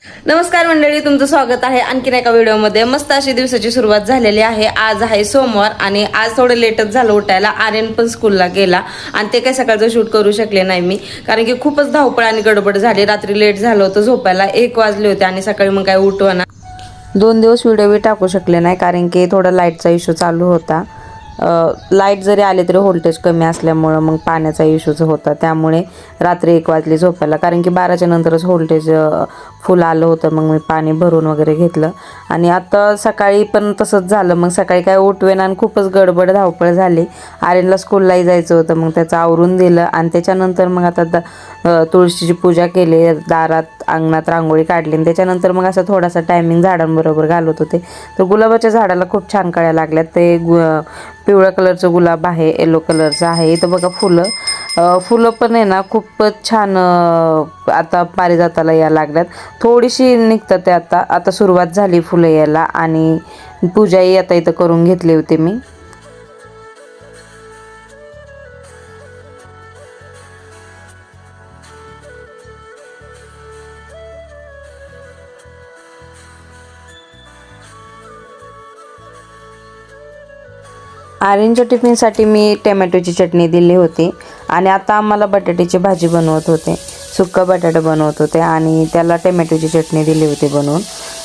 नमस्कार मंडळी, तुमचं स्वागत आहे आणखीन एका व्हिडिओमध्ये। मस्त अशी दिवसाची सुरुवात झालेली आहे। आज आहे सोमवार आणि आज थोडं लेटच झालं उठायला। आर्यन पण स्कूलला गेला आणि ते काही सकाळचं शूट करू शकले नाही मी, कारण की खूपच धावपळ आणि गडबड झाली। रात्री लेट झालं होतं, झोपायला 1 वाजले होते आणि सकाळी मग काय उठवना। 2 दिवस व्हिडिओ बी टाकू शकले नाही, कारण की थोडा लाईटचा इश्यू चालू होता। लाईट जरी आले तरी व्होल्टेज कमी असल्यामुळे मग पाण्याचा इश्यूच होता, त्यामुळे रात्री 1 वाजले झोपायला, कारण की 12च्या नंतरच व्होल्टेज फुल आलं होतं। मग मी पाणी भरून वगैरे घेतलं आणि आता सकाळी पण तसंच झालं। मग सकाळी काय उठवेना आणि खूपच गडबड धावपळ झाली। आर्यनला स्कूललाही जायचं होतं, मग त्याचं आवरून दिलं आणि त्याच्यानंतर मग आता तुळशीची पूजा केली, दारात अंगणात रांगोळी काढली आणि त्याच्यानंतर मग असं थोडासा टायमिंग झाडांबरोबर घालत होते। तर गुलाबाच्या झाडाला खूप छान कळ्या लागल्यात। ते पिवळ्या कलरचं गुलाब आहे, येलो कलरचं आहे। इथं बघा फुलं पण आहे ना, खूपच छान आता पारिजाताला यायला लागल्यात। थोडीशी निघतात ते आता सुरुवात झाली फुलं यायला आणि पूजाही आता इथं करून घेतली होती मी। आर्यनच्या टिफिनसाठी मी टोमॅटोची चटणी दिली होती आणि आता आम्हाला बटाट्याची भाजी बनवत होते, सुक्का बटाटा बनवत होते आणि त्याला टोमॅटोची चटणी दिली होती बनवून।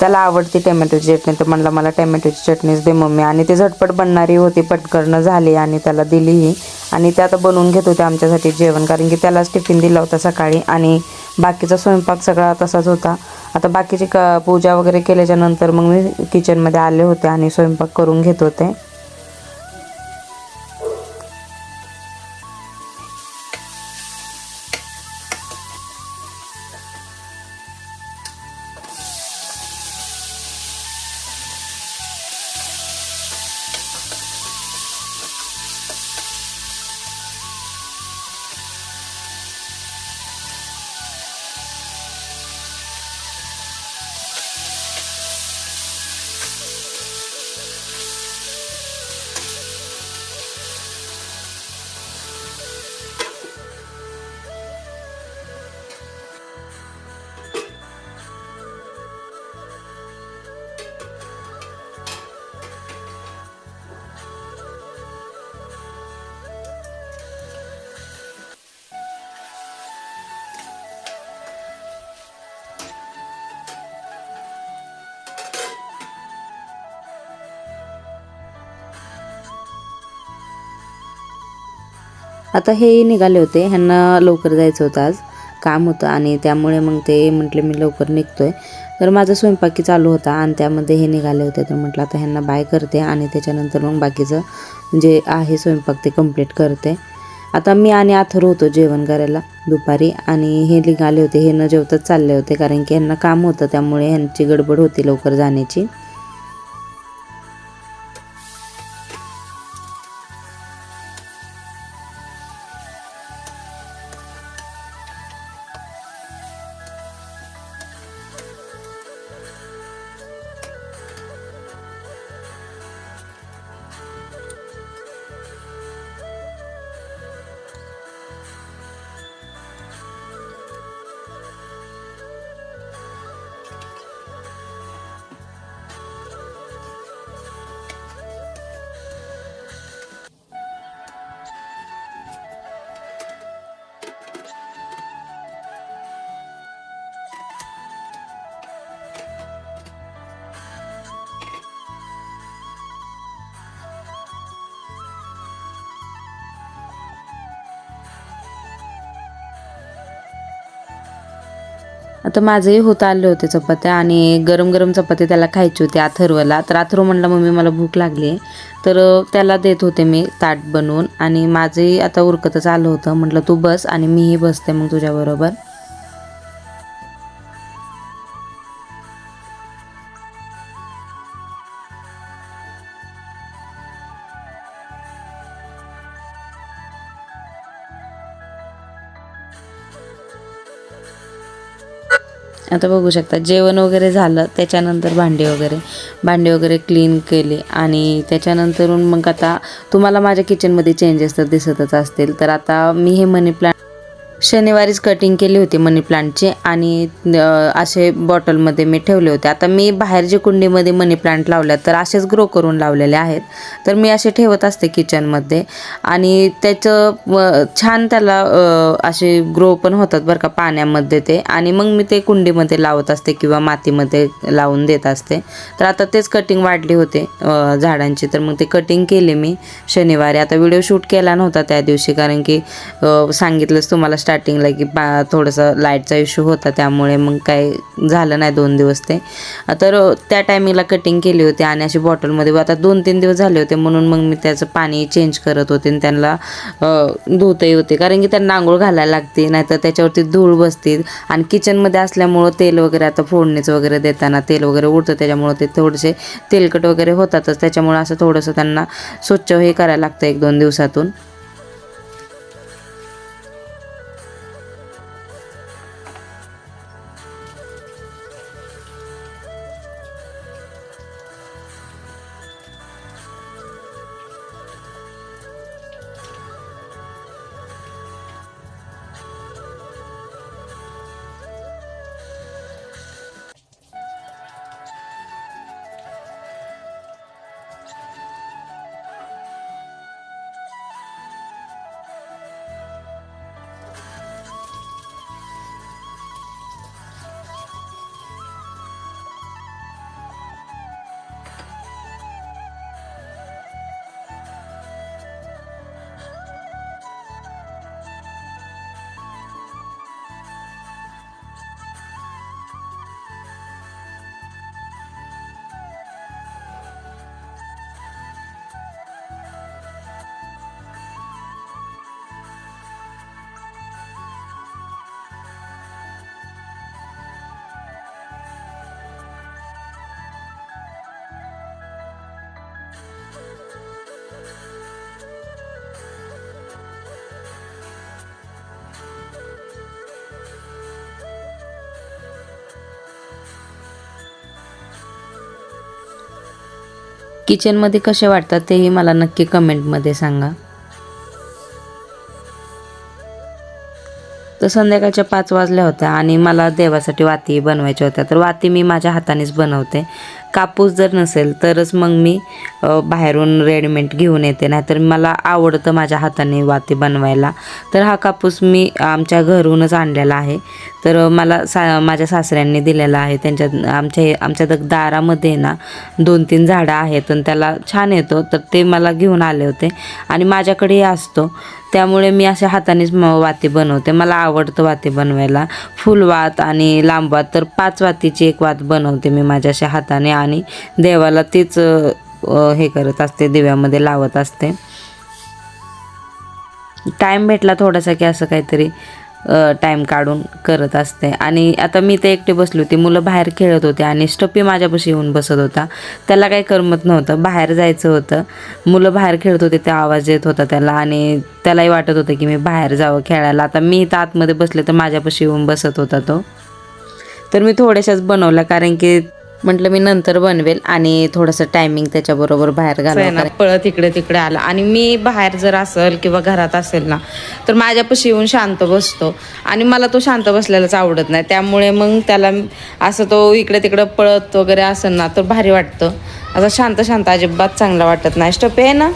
त्याला आवडती टोमॅटोची चटणी, तर म्हणलं मला टोमॅटोची चटणीच दे मम्मी, आणि ती झटपट बनणारी होती, पटकन झाली आणि त्याला दिलीही। आणि ते आता बनवून घेत होते आमच्यासाठी जेवण, कारण की त्यालाच टिफिन दिला होता सकाळी आणि बाकीचा स्वयंपाक सगळा तसाच होता। आता बाकीची पूजा वगैरे केल्याच्या नंतर मग मी किचनमध्ये आले होते आणि स्वयंपाक करून घेत होते। आता हेही निघाले होते, ह्यांना लवकर जायचं होतं, आज काम होतं आणि त्यामुळे मग ते म्हटले मी लवकर निघतोय। तर माझा स्वयंपाकी चालू होता आणि त्यामध्ये हे निघाले होते, तर म्हटलं आता ह्यांना बाय करते आणि त्याच्यानंतर मग बाकीचं जे आहे स्वयंपाक ते कंप्लीट करते। आता मी आणि अथर्व होतो जेवण करायला दुपारी आणि हे निघाले होते, हे न जेवताच चालले होते, कारण की ह्यांना काम होतं, त्यामुळे ह्यांची गडबड होती लवकर जाण्याची। आता माझंही होत आले होते चपात्या आणि गरम गरम चपाती त्याला खायची होती अथर्वला। तर अथर्व म्हणला मम्मी मला भूक लागली आहे, तर त्याला देत होते मी ताट बनवून आणि माझंही आता उरकतच आलं होतं। म्हटलं तू बस आणि मीही बसते मग तुझ्याबरोबर। आता बघू शकता जेवण वगैरे झालं, त्याच्यानंतर भांडे वगैरे क्लीन केले आणि त्याच्यानंतरून मग आता तुम्हाला माझ्या किचनमध्ये चेंजेस तर दिसतच असतील। तर आता मी हे मनी प्लांट शनिवारीच कटिंग केली होती मनी प्लांटची आणि असे बॉटलमध्ये मी ठेवले होते. आता मी बाहेर जे कुंडीमध्ये मनी प्लांट लावल्यात तर असेच ग्रो करून लावलेले आहेत. तर मी असे ठेवत असते किचनमध्ये आणि त्याचं छान त्याला असे ग्रो पण होतात बरं का पाण्यामध्ये ते. आणि मग मी ते कुंडीमध्ये लावत असते किंवा मातीमध्ये लावून देत असते. तर आता तेच कटिंग वाढली होते झाडांची, तर मग ते कटिंग केले मी शनिवारी. आता व्हिडिओ शूट केला नव्हता त्या दिवशी कारण की सांगितलंच तुम्हाला स्टार्टिंगला की थोडंसं लाईटचा इश्यू होता, त्यामुळे मग काही झालं नाही 2 दिवस ते. तर त्या टायमिंगला कटिंग केली होती आणि अशी बॉटलमध्ये आता 2-3 दिवस झाले होते म्हणून मग मी त्याचं पाणी चेंज करत होते आणि त्यांना धुतही होते कारण की त्यांना आंघोळ घालायला लागते, नाहीतर त्याच्यावरती धूळ बसते. आणि किचनमध्ये असल्यामुळं तेल वगैरे आता फोडणीचं वगैरे देताना तेल वगैरे उडतं, त्याच्यामुळं ते थोडेसे तेलकट वगैरे होतातच. त्याच्यामुळं असं थोडंसं त्यांना स्वच्छ हे करायला लागतं 1-2 दिवसातून. किचनमध्ये कसे वाटतात तेही मला नक्की कमेंटमध्ये सांगा. तर संध्याकाळच्या 5 वाजल्या होत्या आणि मला देवासाठी वाती बनवायच्या होत्या. तर वाती मी माझ्या हातानेच बनवते. कापूस जर नसेल तरच मग मी बाहेरून रेडीमेड घेऊन येते, नाहीतर मला आवडतं माझ्या हाताने वाती बनवायला. तर हा कापूस मी आमच्या घरूनच आणलेला आहे. तर मला माझ्या सासऱ्यांनी दिलेला आहे. आमच्या दारामध्ये ना 2-3 झाडं आहेत आणि त्याला छान येतो, तर ते मला घेऊन आले होते आणि माझ्याकडेही असतो. त्यामुळे मी अशा हातानेच वाती बनवते. मला आवडतं वाती बनवायला, फुलवात आणि लांबवात. तर 5 वातीची एक वात बनवते मी माझ्या अशा हाताने आणि देवाला तीच हे करत असते, दिव्यामध्ये लावत असते. टाईम भेटला थोडासा की असं काहीतरी टाईम काढून करत असते. आणि आता मी ते एकटे बसली होती, मुलं बाहेर खेळत होते आणि स्टप्पी माझ्यापाशी येऊन बसत होता. त्याला काही करमत नव्हतं, बाहेर जायचं होतं. मुलं बाहेर खेळत होते, त्या आवाज येत होता त्याला आणि त्यालाही वाटत होतं की मी बाहेर जावं खेळायला. आता मी इथं आतमध्ये बसले तर माझ्यापाशी येऊन बसत होता तो. तर मी थोड्याशाच बनवल्या कारण की म्हटलं मी नंतर बनवेल आणि थोडंसं टायमिंग त्याच्याबरोबर बाहेर घालवलं. पळत इकडे तिकडे आला आणि मी बाहेर जर असेल किंवा घरात असेल ना तर माझ्यापाशी येऊन शांत बसतो आणि मला तो शांत बसलेलाच आवडत नाही. त्यामुळे मग त्याला असं तो इकडे तिकडे पळत वगैरे असेल ना तर भारी वाटतं. असं शांत शांत अजिबात चांगला वाटत नाही. स्टप आहे ना.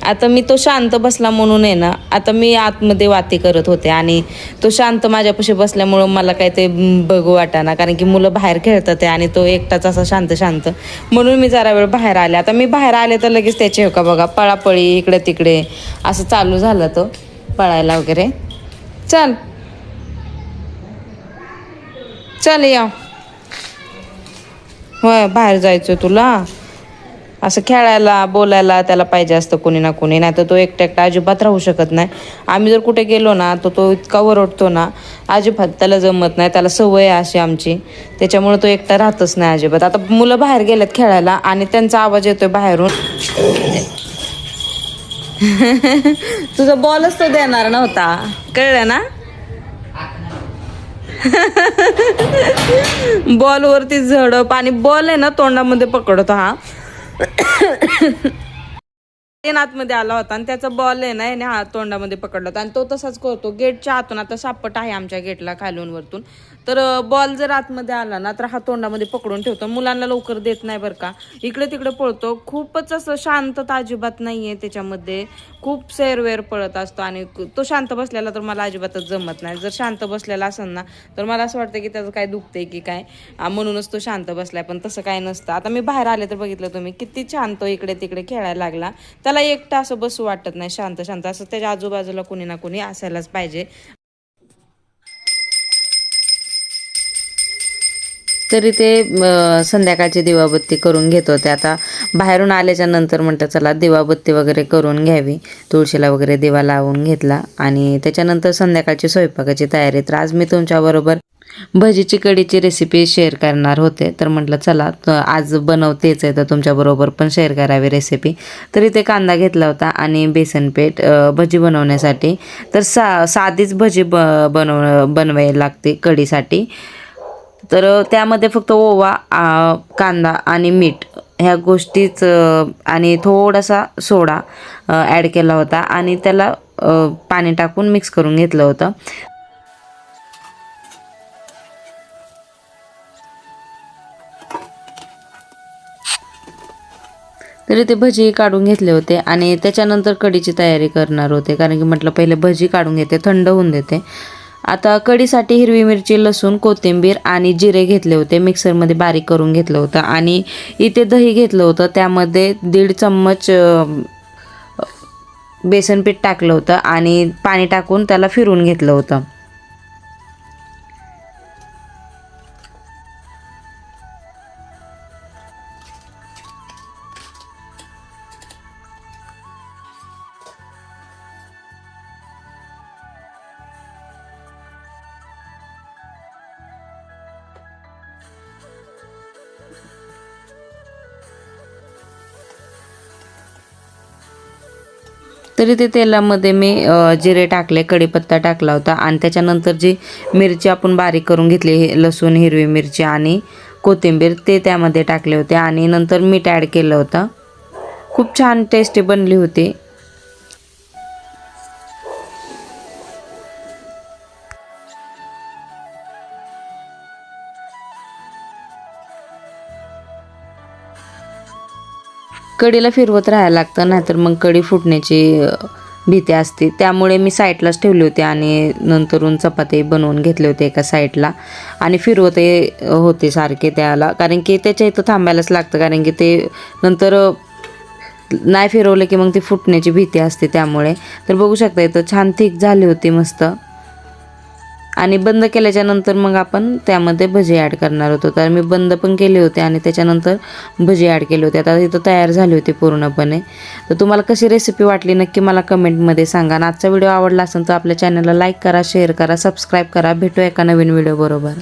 आता मी तो शांत बसला म्हणून आहे ना, आता मी आतमध्ये वाती करत होते आणि तो शांत माझ्यापाशी बसल्यामुळं मला काही ते बघू वाटाना, कारण की मुलं बाहेर खेळतात आहे आणि तो एकटाच असा शांत शांत, म्हणून मी जरा वेळ बाहेर आले. आता मी बाहेर आले तर लगेच त्याचे का बघा पळापळी इकडे तिकडे असं चालू झालं, तो पळायला वगैरे. चल चल या, होय बाहेर जायचं तुला, असं खेळायला बोलायला त्याला पाहिजे असतं कोणी ना कोणी, नाही तर तो एकटा एकटा अजिबात राहू शकत नाही. आम्ही जर कुठे गेलो ना तर तो इतका ओरडतो ना, अजिबात त्याला जमत नाही. त्याला सवय आहे अशी आमची, त्याच्यामुळे तो एकटा राहतच नाही अजिबात. आता मुलं बाहेर गेलेत खेळायला आणि त्यांचा आवाज येतोय बाहेरून. तुझा बॉलच तो देणार नव्हता, कळलं ना. बॉलवरती झडप आणि बॉल आहे ना तोंडामध्ये पकडतो हा. ते आतमध्ये आला होता आणि त्याचा बॉल आहे ना याने हात तोंडामध्ये पकडला होता आणि तो तसाच करतो गेटच्या आतून. आता सापट आहे आमच्या गेटला खालून वरतून, तर बॉल जर आतमध्ये आला ना तर हा तोंडामध्ये पकडून ठेवतो. मुलांना लवकर देत नाही बरं का, इकडे तिकडे पळतो. खूपच असं शांतता अजिबात नाहीये त्याच्यामध्ये, खूप सैरवेर पळत असतो. आणि तो शांत बसलेला तर मला अजिबातच जमत नाही. जर शांत बसलेला असेल ना तर मला असं वाटतं की त्याचं काय दुखतंय की काय, म्हणूनच तो शांत बसलाय. पण तसं काय नसतं. आता मी बाहेर आले तर बघितलं तुम्ही किती छान तो इकडे तिकडे खेळायला लागला. त्याला एकटा असं बसू वाटत नाही, शांत शांत असं त्याच्या आजूबाजूला कोणी ना कोणी असायलाच पाहिजे. तरी ते संध्याकाळची दिवाबत्ती करून घेत होते. आता बाहेरून आल्याच्या नंतर म्हटलं चला दिवाबत्ती वगैरे करून घ्यावी, तुळशीला वगैरे दिवा लावून घेतला आणि त्याच्यानंतर संध्याकाळची स्वयंपाकाची तयारी. तर आज मी तुमच्याबरोबर भजीची कढीची रेसिपी शेअर करणार होते, तर म्हटलं चला आज बनवतेच आहे तर तुमच्याबरोबर पण शेअर करावी रेसिपी. तर इथे कांदा घेतला होता आणि बेसन पीठ भजी बनवण्यासाठी. तर साधीच भजी बनवायला लागते कढीसाठी. तर त्यामध्ये फक्त ओवा, कांदा आणि मीठ ह्या गोष्टीच आणि थोडासा सोडा ॲड केला होता आणि त्याला पाणी टाकून मिक्स करून घेतलं होतं. तरी ते भजी काढून घेतले होते आणि त्याच्यानंतर कढीची तयारी करणार होते, कारण की म्हटलं पहिले भजी काढून घेते, थंड होऊन देते. आता कढीसाठी हिरवी मिरची, लसूण, कोथिंबीर आणि जिरे घेतले होते, मिक्सरमध्ये बारीक करून घेतलं होतं. आणि इथे दही घेतलं होतं, त्यामध्ये 1.5 चम्मच बेसन पीठ टाकलं होतं आणि पाणी टाकून त्याला फिरवून घेतलं होतं. तरी ते तेलामध्ये मी जिरे टाकले, कढीपत्ता टाकला होता आणि त्याच्यानंतर जी मिरची आपण बारीक करून घेतली, लसूण, हिरवी मिरची आणि कोथिंबीर, ते त्यामध्ये टाकले होते आणि नंतर मीठ ॲड केलं होतं. खूप छान टेस्टी बनली होती. कढीला फिरवत राहायला लागतं, नाहीतर मग कढी फुटण्याची भीती असते. त्यामुळे मी साईडलाच ठेवली होती आणि नंतरून चपाती बनवून घेतले होते एका साईडला आणि फिरवते होते सारखे त्याला, कारण की त्याच्या इथं थांबायलाच लागतं, कारण की ते नंतर नाही फिरवलं की मग ती फुटण्याची भीती असते त्यामुळे. तर बघू शकता इथं छान थिक झाली होती मस्त. आणि बंद केल्याच्या नंतर मग आपण त्यामध्ये भजी ॲड करणार होतो. तर मी बंद पण केले होते आणि त्याच्यानंतर भजी ॲड केले होते. आता इथं तयार झाली होती पूर्णपणे. तर तुम्हाला कशी रेसिपी वाटली नक्की मला कमेंटमध्ये सांगा. आणि आजचा व्हिडिओ आवडला असेल तर आपल्या चॅनलला लाईक करा, शेअर करा, सबस्क्राईब करा. भेटू एका नवीन व्हिडिओ बरोबर.